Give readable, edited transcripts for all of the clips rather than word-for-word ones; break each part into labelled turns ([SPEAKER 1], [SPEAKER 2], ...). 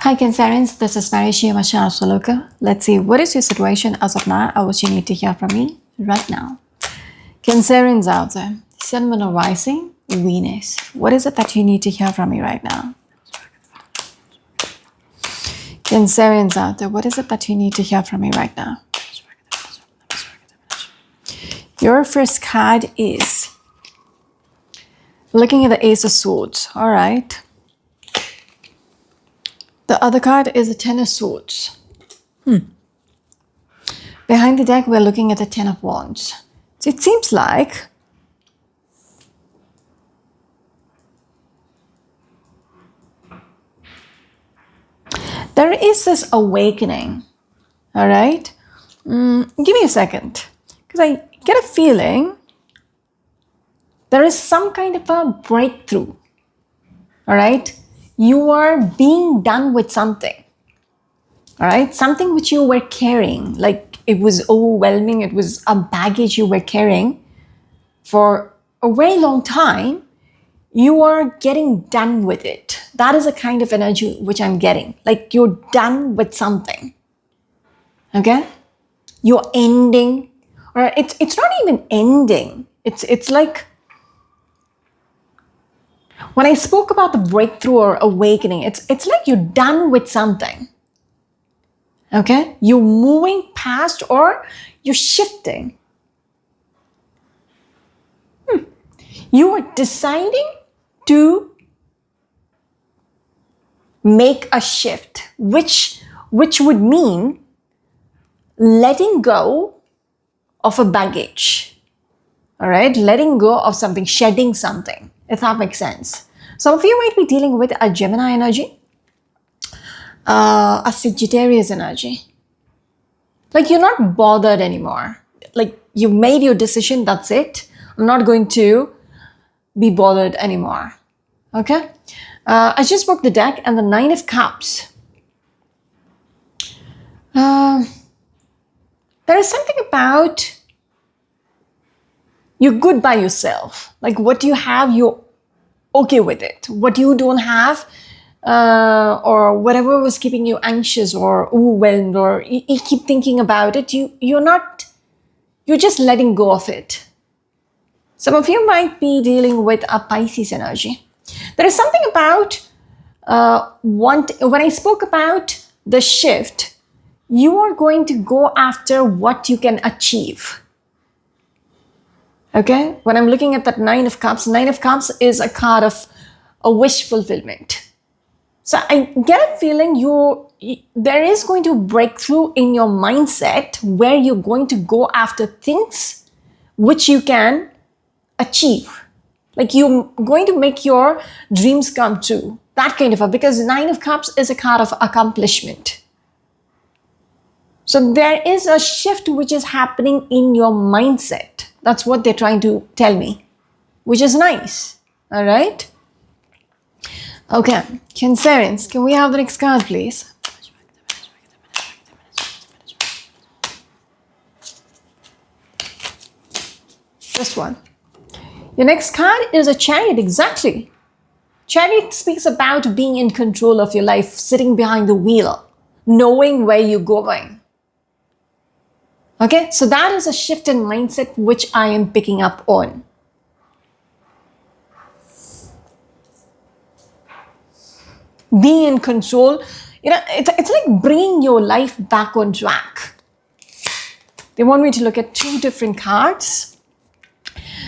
[SPEAKER 1] Hi Cancerians, this is Mary Shiamasha Astrologer. Let's see what is your situation as of now or what you need to hear from me right now. Cancerians out there, Sun, Moon, or Rising, Venus. What is it that you need to hear from me right now? Cancerians out there, what is it that you need to hear from me right now? Your first card is looking at the Ace of Swords. All right. The other card is the Ten of Swords. Behind the deck, we're looking at the Ten of Wands. So it seems like there is this awakening. All right. Give me a second, because I get a feeling there is some kind of a breakthrough. All right. You are being done with something. All right. Something which you were carrying, like it was overwhelming. It was a baggage you were carrying for a very long time. You are getting done with it. That is a kind of energy which I'm getting. Like you're done with something. Okay? You're ending. Or it's not even ending. It's like when I spoke about the breakthrough or awakening, it's like you're done with something. Okay? You're moving past or you're shifting. You are deciding to make a shift, which would mean letting go of a baggage. All right? Letting go of something, shedding something, if that makes sense. Some of you might be dealing with a Gemini energy, a Sagittarius energy. Like you're not bothered anymore. Like you made your decision, that's it. I'm not going to be bothered anymore. Okay? I just broke the deck and the Nine of Cups. There is something about you're good by yourself. Like what you have, you're okay with it. What you don't have, or whatever was keeping you anxious or overwhelmed, or you keep thinking about it, you're just letting go of it. Some of you might be dealing with a Pisces energy. There is something about when I spoke about the shift, you are going to go after what you can achieve. Okay? When I'm looking at that Nine of Cups is a card of a wish fulfillment. So I get a feeling there is going to break through in your mindset where you're going to go after things which you can achieve. Like you're going to make your dreams come true. That kind of because Nine of Cups is a card of accomplishment. So there is a shift which is happening in your mindset. That's what they're trying to tell me, which is nice. All right? Okay, Cancerians, can we have the next card, please? This one. Your next card is a Chariot, exactly. Chariot speaks about being in control of your life, sitting behind the wheel, knowing where you're going. Okay, so that is a shift in mindset which I am picking up on. Being in control, it's like bringing your life back on track. They want me to look at two different cards.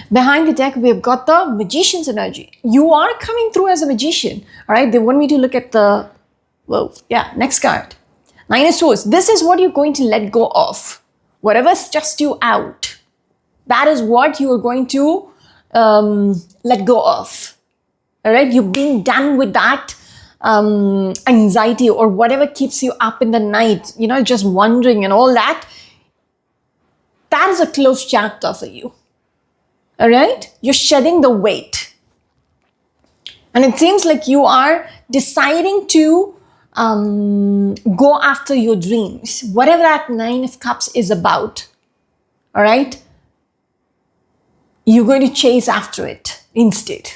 [SPEAKER 1] Behind the deck, we've got the Magician's energy. You are coming through as a magician. All right, they want me to look at the, next card. Nine of Swords. This is what you're going to let go of. Whatever stressed you out, that is what you are going to let go of. All right, you're being done with that anxiety or whatever keeps you up in the night, just wondering and all that. That is a closed chapter for you. All right, you're shedding the weight. And it seems like you are deciding to go after your dreams, whatever that Nine of Cups is about. All right, you're going to chase after it instead.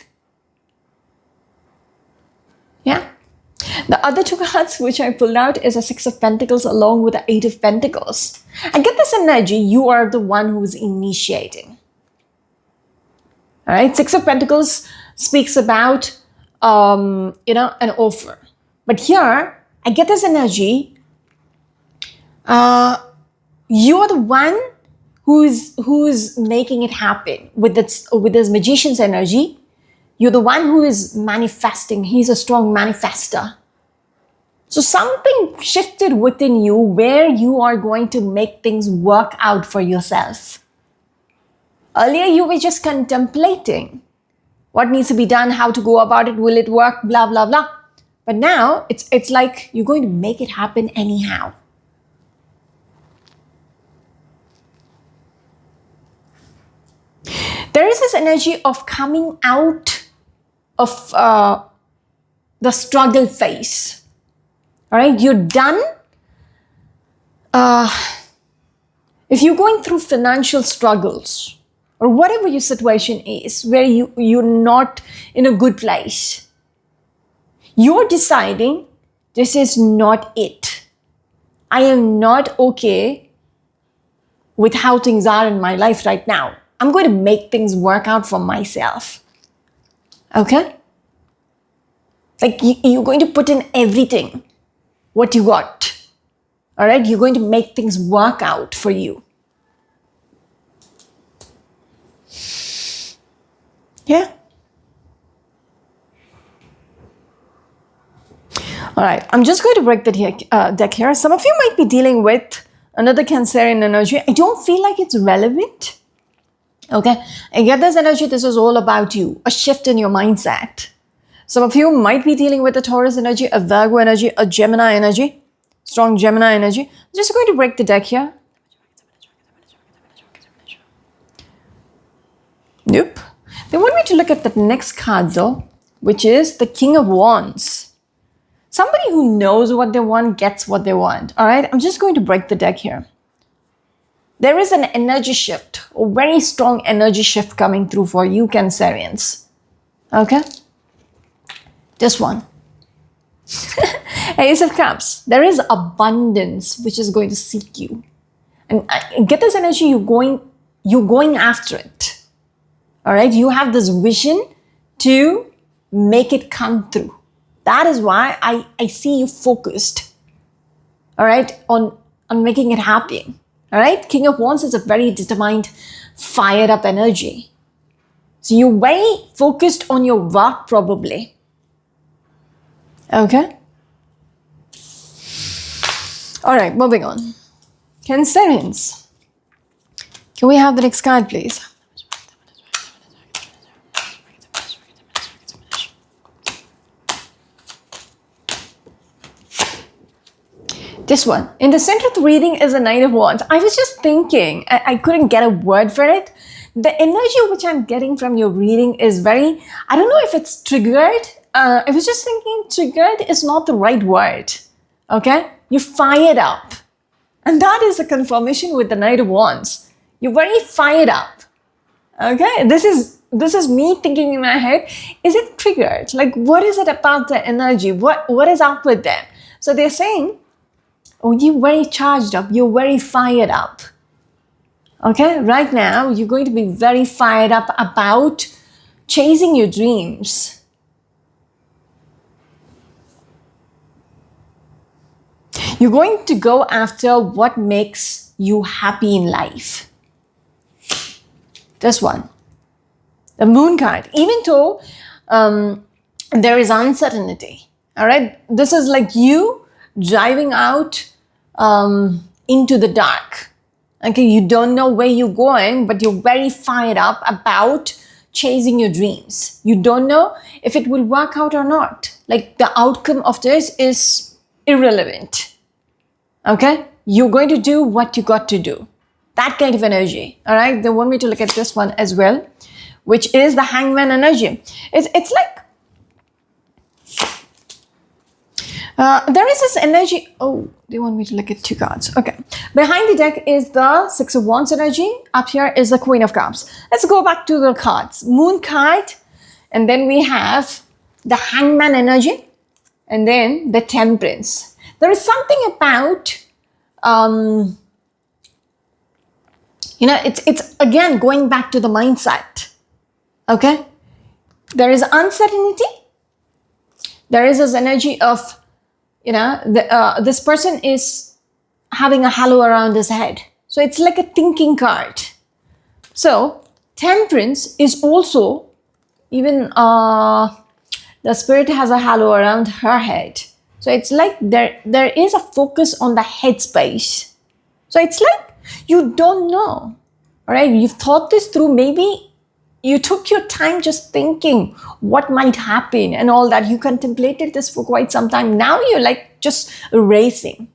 [SPEAKER 1] Yeah. The other two cards which I pulled out is a Six of Pentacles along with the Eight of Pentacles. I get this energy, you are the one who's initiating. All right, Six of Pentacles speaks about, an offer. But here, I get this energy, you are the one who's making it happen with this magician's energy. You're the one who is manifesting. He's a strong manifester. So something shifted within you where you are going to make things work out for yourself. Earlier, you were just contemplating what needs to be done, how to go about it, will it work, blah, blah, blah. But now it's like you're going to make it happen anyhow. There is this energy of coming out of the struggle phase. All right, you're done. If you're going through financial struggles or whatever your situation is, where you're not in a good place, you're deciding this is not it. I am not okay with how things are in my life right now. I'm going to make things work out for myself. Okay? Like you're going to put in everything, what you got. All right? You're going to make things work out for you. Yeah? All right. I'm just going to break the deck here. Some of you might be dealing with another Cancerian energy. I don't feel like it's relevant. Okay, I get this energy, this is all about you, a shift in your mindset. Some of you might be dealing with a Taurus energy, a Virgo energy, a Gemini energy, strong Gemini energy. I'm just going to break the deck here. Nope. They want me to look at the next card though, which is the King of Wands. Somebody who knows what they want gets what they want. All right, I'm just going to break the deck here. There is an energy shift, a very strong energy shift coming through for you, Cancerians. Okay? This one. Ace of Cups. There is abundance which is going to seek you. And get this energy, you're going after it. All right? You have this vision to make it come through. That is why I see you focused. All right? On making it happen. All right, King of Wands is a very determined, fired up energy. So you're very focused on your work probably. Okay. All right, moving on. Cancerians. Can we have the next card, please? This one. In the center of the reading is a Knight of Wands. I was just thinking, I couldn't get a word for it. The energy which I'm getting from your reading is very, I don't know if it's triggered. I was just thinking triggered is not the right word. Okay? You're fired up. And that is a confirmation with the Knight of Wands. You're very fired up. Okay? This is me thinking in my head, is it triggered? Like, what is it about the energy? What is up with them? So they're saying, oh, you're very charged up. You're very fired up. Okay? Right now, you're going to be very fired up about chasing your dreams. You're going to go after what makes you happy in life. This one. The Moon card. Even though there is uncertainty. All right? This is like you driving out into the dark. Okay, you don't know where you're going, but you're very fired up about chasing your dreams. You don't know if it will work out or not. Like the outcome of this is irrelevant. Okay, you're going to do what you got to do. That kind of energy. All right, they want me to look at this one as well, which is the Hangman energy. It's like there is this energy. Oh, they want me to look at two cards. Okay. Behind the deck is the Six of Wands energy. Up here is the Queen of Cups. Let's go back to the cards. Moon card. And then we have the Hangman energy. and then the Temperance. There is something about, it's again going back to the mindset. Okay? There is uncertainty. There is this energy of, this person is having a halo around his head. So it's like a thinking card. So Temperance is also, even the Spirit has a halo around her head. So it's like there is a focus on the head space. So it's like you don't know. All right, you've thought this through. Maybe you took your time just thinking what might happen and all that. You contemplated this for quite some time. Now you're like just racing.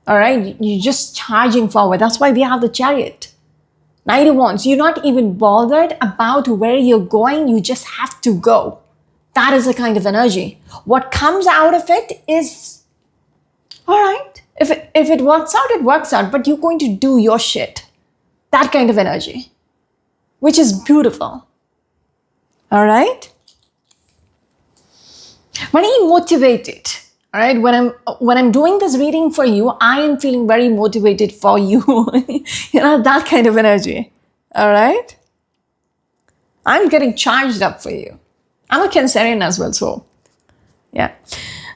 [SPEAKER 1] All right, you're just charging forward. That's why we have the Chariot. Knight of Wands, you're not even bothered about where you're going. You just have to go. That is the kind of energy. What comes out of it is, all right, if it works out, it works out, but you're going to do your shit. That kind of energy, which is beautiful. All right? Very motivated. All right, when I'm doing this reading for you, I am feeling very motivated for you. That kind of energy. All right? I'm getting charged up for you. I'm a Cancerian as well, so yeah.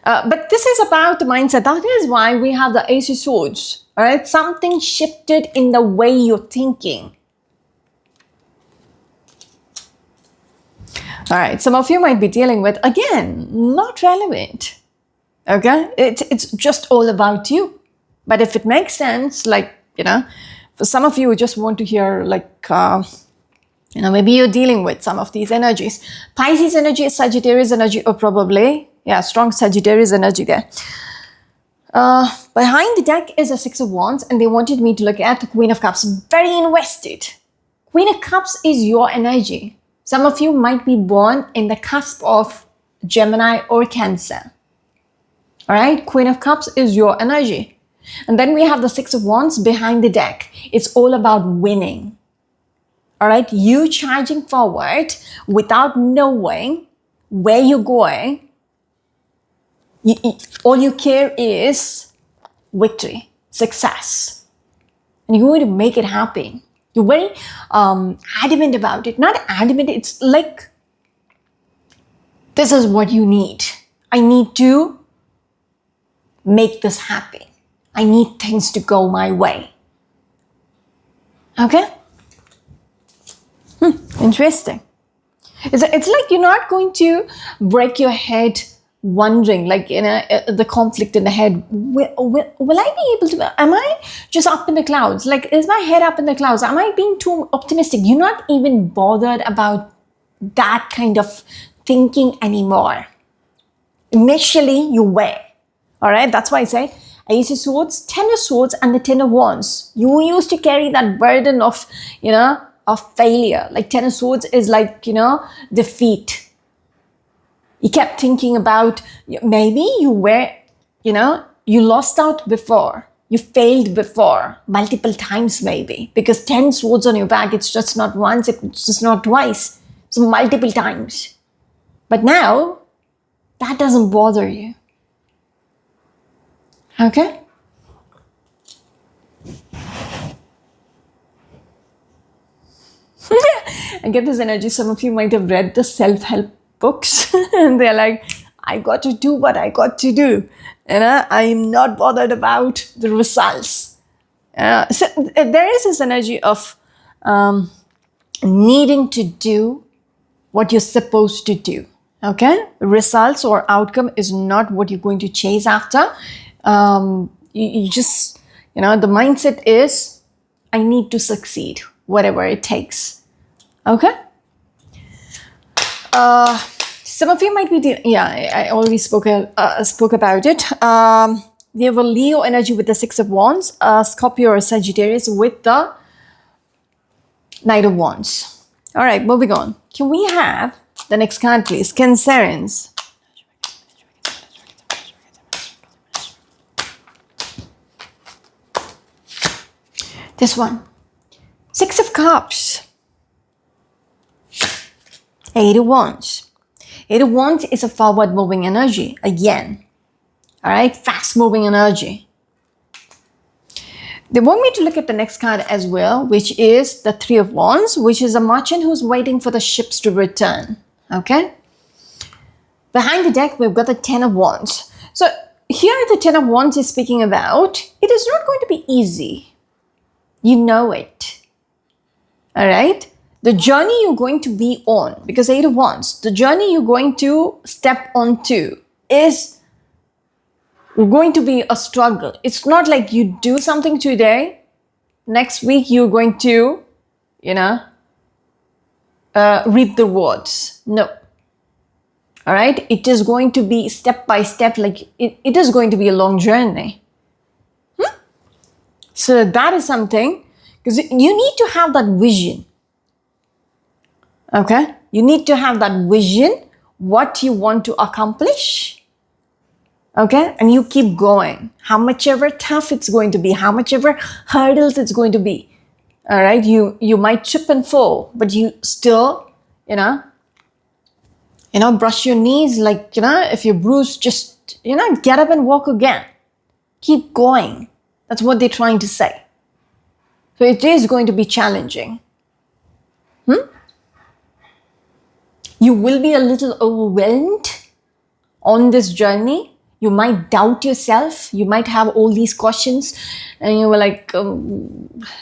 [SPEAKER 1] But this is about the mindset. That is why we have the Ace of Swords. All right, something shifted in the way you're thinking. All right, some of you might be dealing with, again, not relevant. Okay, it's just all about you. But if it makes sense, like, for some of you who just want to hear, like, maybe you're dealing with some of these energies. Pisces energy, Sagittarius energy, or probably, strong Sagittarius energy there. Behind the deck is a Six of Wands, and they wanted me to look at the Queen of Cups. Very invested. Queen of Cups is your energy. Some of you might be born in the cusp of Gemini or Cancer. All right, Queen of Cups is your energy. And then we have the Six of Wands behind the deck. It's all about winning. All right, you charging forward without knowing where you're going. All you care is victory, success. And you're going to make it happen. You're very adamant about it. Not adamant, it's like, this is what you need. I need to make this happen. I need things to go my way. Okay? Interesting. It's like you're not going to break your head wondering, like, the conflict in the head. Will I be able to? Am I just up in the clouds? Like, is my head up in the clouds? Am I being too optimistic? You're not even bothered about that kind of thinking anymore. Initially, you were. All right, that's why I say Ace of Swords, Ten of Swords, and the Ten of Wands. You used to carry that burden of, of failure. Like Ten of Swords is like, defeat. You kept thinking about, maybe you were, you lost out before. You failed before, multiple times maybe. Because 10 swords on your back, it's just not once, it's just not twice. So multiple times. But now, that doesn't bother you. Okay? I get this energy. Some of you might have read the self-help books and they're like, I got to do what I got to do. I'm not bothered about the results. So there is this energy of needing to do what you're supposed to do. Okay? Results or outcome is not what you're going to chase after. You just, the mindset is, I need to succeed, whatever it takes. Okay? Some of you might be, I already spoke about it. We have a Leo energy with the Six of Wands, Scorpio or Sagittarius with the Knight of Wands. All right, moving on. Can we have the next card, please? Cancerians. This one. Six of Cups. Eight of Wands. Eight of Wands is a forward moving energy again. All right, fast moving energy. They want me to look at the next card as well, which is the Three of Wands, which is a merchant who's waiting for the ships to return. Okay. Behind the deck, we've got the Ten of Wands. So here the Ten of Wands is speaking about, it is not going to be easy. You know it. All right. The journey you're going to be on, because Eight of Wands, the journey you're going to step onto is going to be a struggle. It's not like you do something today, next week you're going to, reap the rewards. No. All right. It is going to be step by step, like it is going to be a long journey. So that is something, because you need to have that vision. Okay. You need to have that vision, what you want to accomplish. Okay. And you keep going. How much ever tough it's going to be, how much ever hurdles it's going to be. All right. You might trip and fall, but you still, brush your knees, like, if you're bruised, just, get up and walk again. Keep going. That's what they're trying to say. So it is going to be challenging. You will be a little overwhelmed on this journey. You might doubt yourself. You might have all these questions and you were like,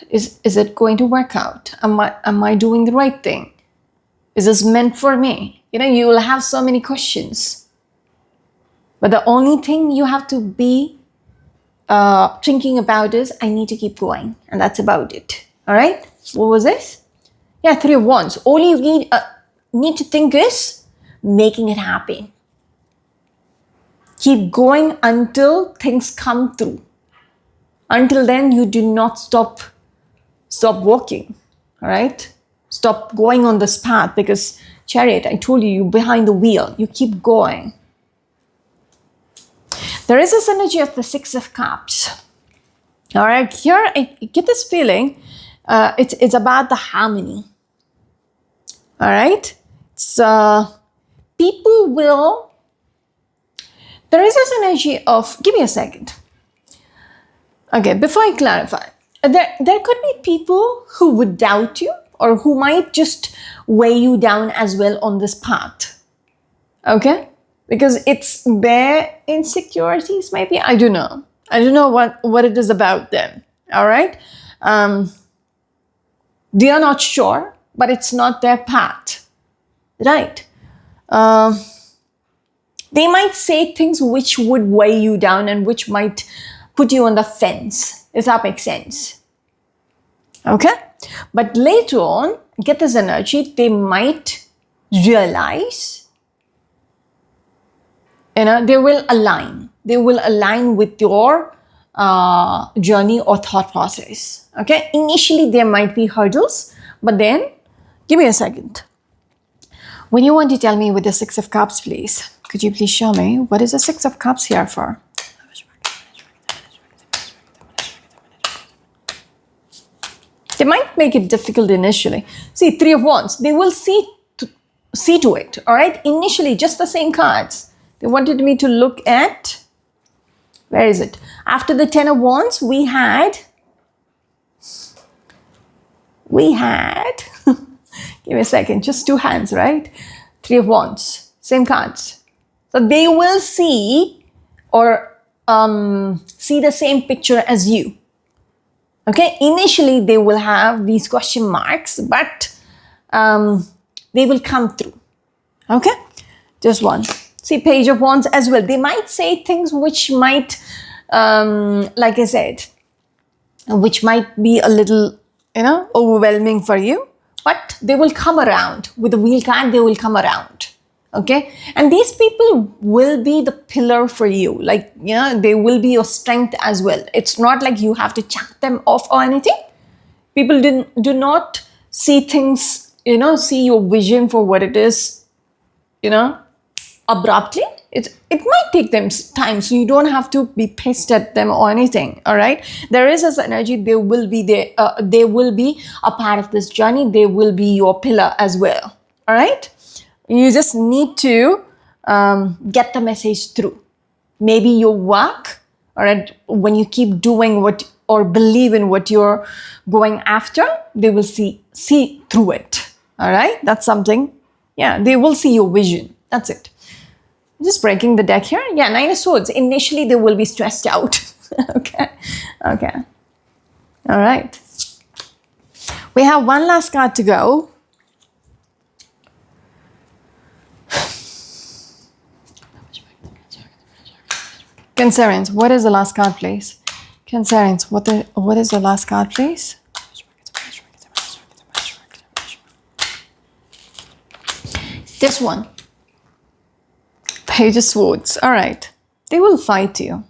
[SPEAKER 1] is it going to work out? Am I doing the right thing? Is this meant for me? You will have so many questions. But the only thing you have to be thinking about is, I need to keep going. And that's about it. All right? What was this? Yeah, Three of Wands. All you need to think is making it happen. Keep going until things come through. Until then, you do not stop walking. All right? Stop going on this path, because Chariot, I told you, you're behind the wheel. You keep going. There is this energy of the Six of Cups. All right, here I get this feeling. It's about the harmony. All right, people will. There is this energy of. Give me a second. Okay, before I clarify, there could be people who would doubt you, or who might just weigh you down as well on this path. Okay? Because it's their insecurities, maybe. I don't know. I don't know what it is about them. All right? They are not sure, but it's not their path. Right? They might say things which would weigh you down and which might put you on the fence, if that makes sense. Okay? But later on, get this energy, they might realize, they will align. They will align with your journey or thought process. Okay? Initially, there might be hurdles, but then, give me a second. When you want to tell me with the Six of Cups, please, could you please show me what is the Six of Cups here for? They might make it difficult initially. See, Three of Wands, they will see to it, all right? Initially, just the same cards. They wanted me to look at, where is it? After the Ten of Wands, we had, give me a second, just two hands, right? Three of Wands, same cards. So they will see or see the same picture as you. Okay, initially they will have these question marks, but they will come through. Okay, just one. See, Page of Wands as well. They might say things which might, like I said, which might be a little, overwhelming for you, but they will come around. With the Wheel card, they will come around. Okay, and these people will be the pillar for you. Like, they will be your strength as well. It's not like you have to chuck them off or anything. People do not see things, see your vision for what it is, abruptly. It might take them time, so you don't have to be pissed at them or anything. All right, there is this energy. They will be there. They will be a part of this journey. They will be your pillar as well. All right. You just need to get the message through. Maybe your work, all right, when you keep doing what or believe in what you're going after, they will see through it. All right, that's something. Yeah, they will see your vision. That's it. Just breaking the deck here. Yeah, Nine of Swords. Initially, they will be stressed out. Okay. All right. We have one last card to go. Cancerians, what is the last card, please? Cancerians, what is the last card, please? This one. Page of Swords. All right. They will fight you.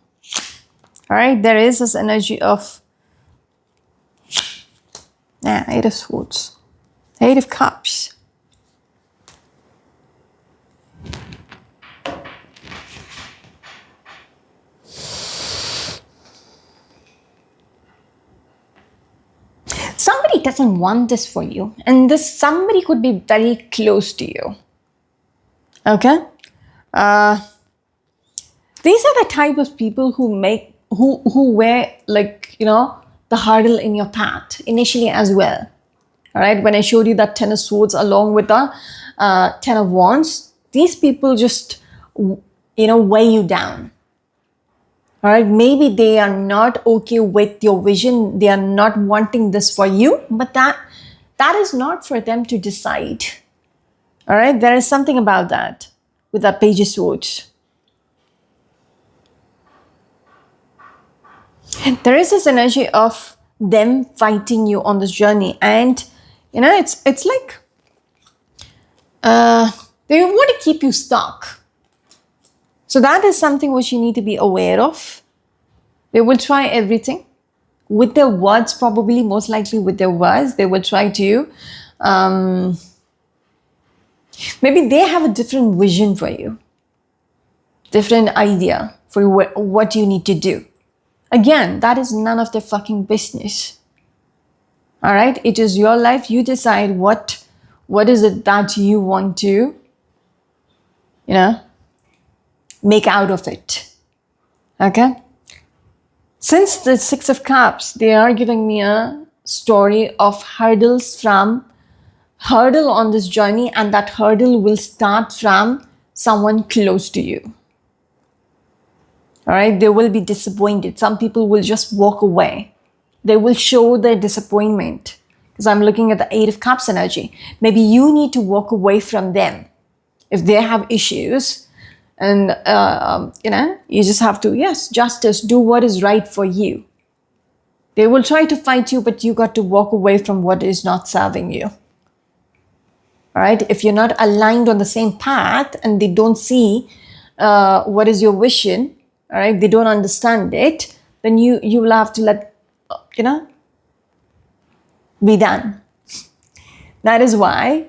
[SPEAKER 1] All right. There is this energy of Eight of Swords. Eight of Cups. Somebody doesn't want this for you, and this somebody could be very close to you. Okay? These are the type of people who wear, like, you know, the hurdle in your path initially as well. All right? When I showed you that Ten of Swords along with the Ten of Wands, these people just, you know, weigh you down. All right, maybe they are not okay with your vision. They are not wanting this for you, but that is not for them to decide. All right, there is something about that with that Page of Swords. There is this energy of them fighting you on this journey, and you know, it's like they want to keep you stuck. So that is something which you need to be aware of. They will try everything with their words, probably most likely with their words. They will try to, maybe they have a different vision for you, different idea for what you need to do. Again, that is none of their fucking business. All right, it is your life. You decide what is it that you want to, you know, make out of it. Okay. Since the Six of Cups, they are giving me a story of hurdles on this journey, and that hurdle will start from someone close to you. All right, they will be disappointed. Some people will just walk away. They will show their disappointment, because I'm looking at the Eight of Cups energy. Maybe you need to walk away from them if they have issues. And, you know, you just have to, yes, justice, do what is right for you. They will try to fight you, but you got to walk away from what is not serving you. All right? If you're not aligned on the same path and they don't see what is your vision, all right, they don't understand it, then you will have to let, you know, be done. That is why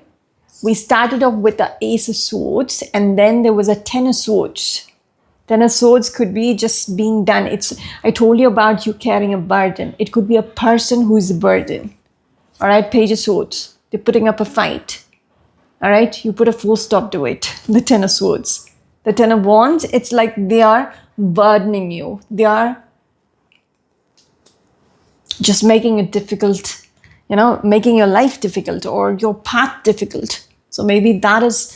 [SPEAKER 1] we started off with the Ace of Swords, and then there was a Ten of Swords. Ten of Swords could be just being done. I told you about you carrying a burden. It could be a person who is a burden. All right, Page of Swords. They're putting up a fight. All right, you put a full stop to it. The Ten of Swords. The Ten of Wands, it's like they are burdening you. They are just making it difficult, you know, making your life difficult or your path difficult. So maybe that is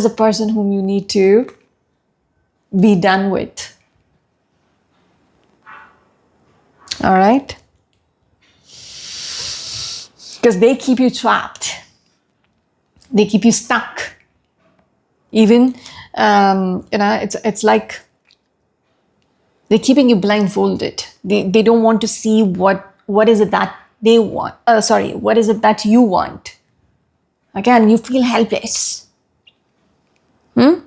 [SPEAKER 1] a person whom you need to be done with. All right? Because they keep you trapped. They keep you stuck. Even, you know, it's like they're keeping you blindfolded. They don't want to see what is it that they want. What is it that you want? Again, you feel helpless. And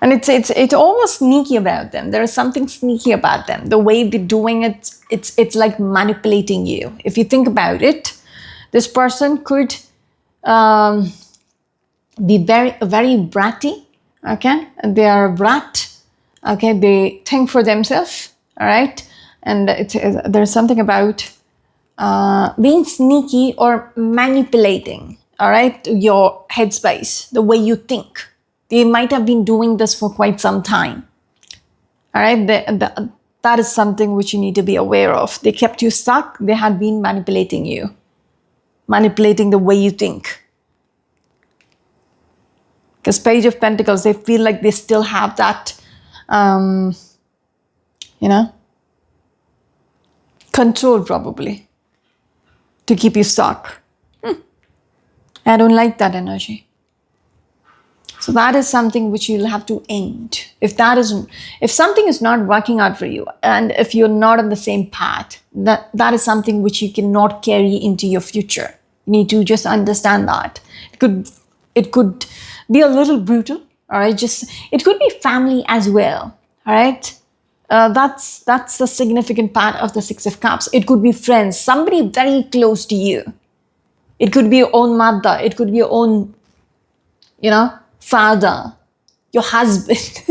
[SPEAKER 1] it's almost sneaky about them. There is something sneaky about them. The way they're doing it, it's like manipulating you. If you think about it, this person could be very bratty. Okay, they are a brat. Okay, they think for themselves. All right, and there's something about being sneaky or manipulating. all right, your headspace, the way you think. They might have been doing this for quite some time. All right, that is something which you need to be aware of. They kept you stuck. They had been manipulating you, manipulating the way you think. Because Page of Pentacles, they feel like they still have that, control probably to keep you stuck. I don't like that energy. So that is something which you'll have to end. If something is not working out for you, and if you're not on the same path, that is something which you cannot carry into your future. You need to just understand that. It could be a little brutal, all right? It could be family as well, all right? That's a significant part of the Six of Cups. It could be friends, somebody very close to you. It could be your own mother. It could be your own, father, your husband.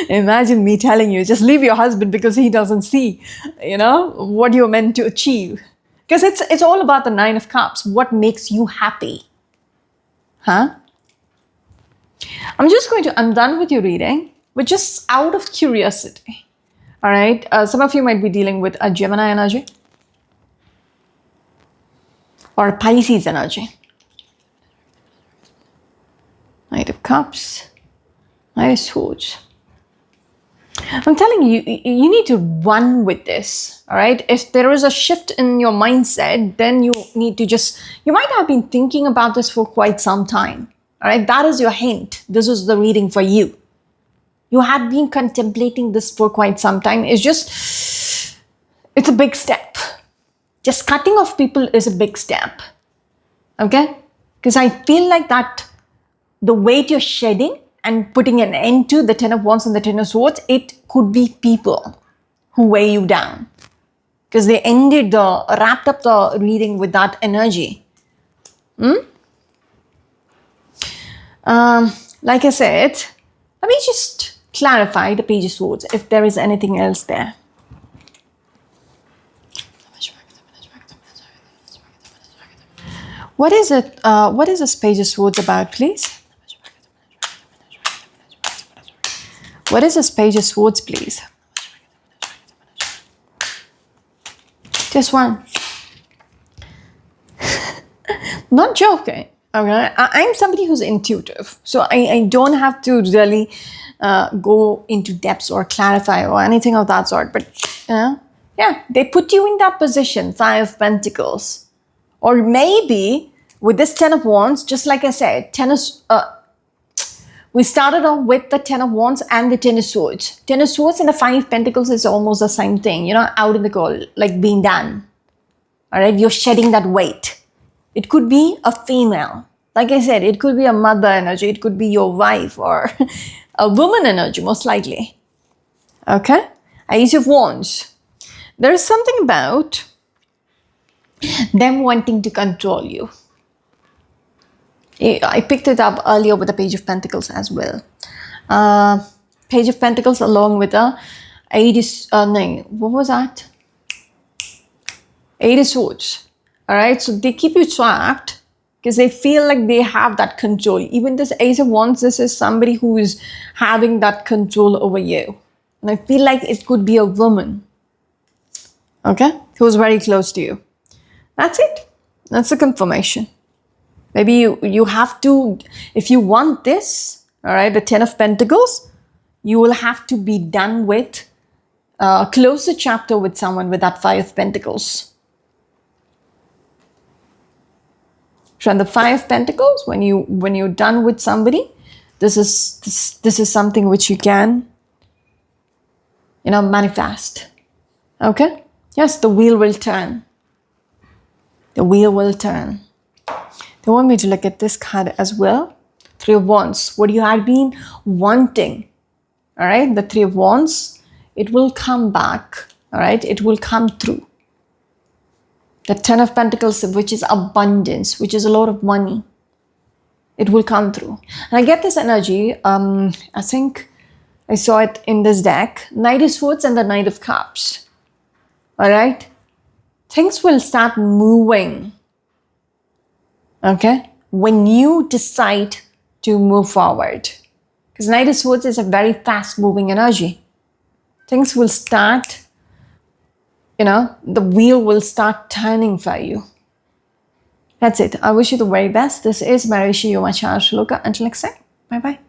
[SPEAKER 1] Imagine me telling you, just leave your husband because he doesn't see, what you're meant to achieve. Because it's all about the Nine of Cups. What makes you happy? I'm done with your reading, but just out of curiosity. All right. Some of you might be dealing with a Gemini energy or a Pisces energy. Knight of Cups, Knight of Swords. I'm telling you, you need to run with this, all right? If there is a shift in your mindset, then you need to you might have been thinking about this for quite some time, all right? That is your hint. This is the reading for you. You had been contemplating this for quite some time. It's a big step. Just cutting off people is a big step, okay? Because I feel like that the weight you're shedding and putting an end to the Ten of Wands and the Ten of Swords, it could be people who weigh you down. Because they wrapped up the reading with that energy. Like I said, let me just clarify the Page of Swords if there is anything else there. What is it? What is this Page of Swords about, please? What is this Page of Swords, please? Just one. Not joking. Okay, I'm somebody who's intuitive, so I don't have to really go into depths or clarify or anything of that sort. But they put you in that position, Five of Pentacles, or maybe with this Ten of Wands, just like I said, we started off with the Ten of Wands and the Ten of Swords. Ten of Swords and the Five of Pentacles is almost the same thing, out in the cold, like being done. All right, you're shedding that weight. It could be a female. Like I said, it could be a mother energy. It could be your wife or a woman energy, most likely. Okay? Ace of Wands. There is something about them wanting to control you. I picked it up earlier with the Page of Pentacles as well. Page of Pentacles along with the what was that? Eight of Swords. All right, so they keep you trapped because they feel like they have that control. Even this Ace of Wands, this is somebody who is having that control over you. And I feel like it could be a woman, okay, who's very close to you. That's it. That's the confirmation. Maybe you have to, if you want this, all right, the Ten of Pentacles, you will have to be done with, close a chapter with someone with that Five of Pentacles. From the Five of Pentacles, when you're done with somebody, this is something which you can, manifest. Okay? Yes, the wheel will turn. The wheel will turn. They want me to look at this card as well. Three of Wands. What you had been wanting. All right? The Three of Wands. It will come back. All right? It will come through. The Ten of Pentacles, which is abundance, which is a lot of money. It will come through. And I get this energy. I think I saw it in this deck. Knight of Swords and the Knight of Cups. All right? Things will start moving. Okay? when you decide to move forward. Because Knight of Swords is a very fast moving energy. Things will start, the wheel will start turning for you. That's it. I wish you the very best. This is Marishi Yomachar Shloka. Until next time, bye bye.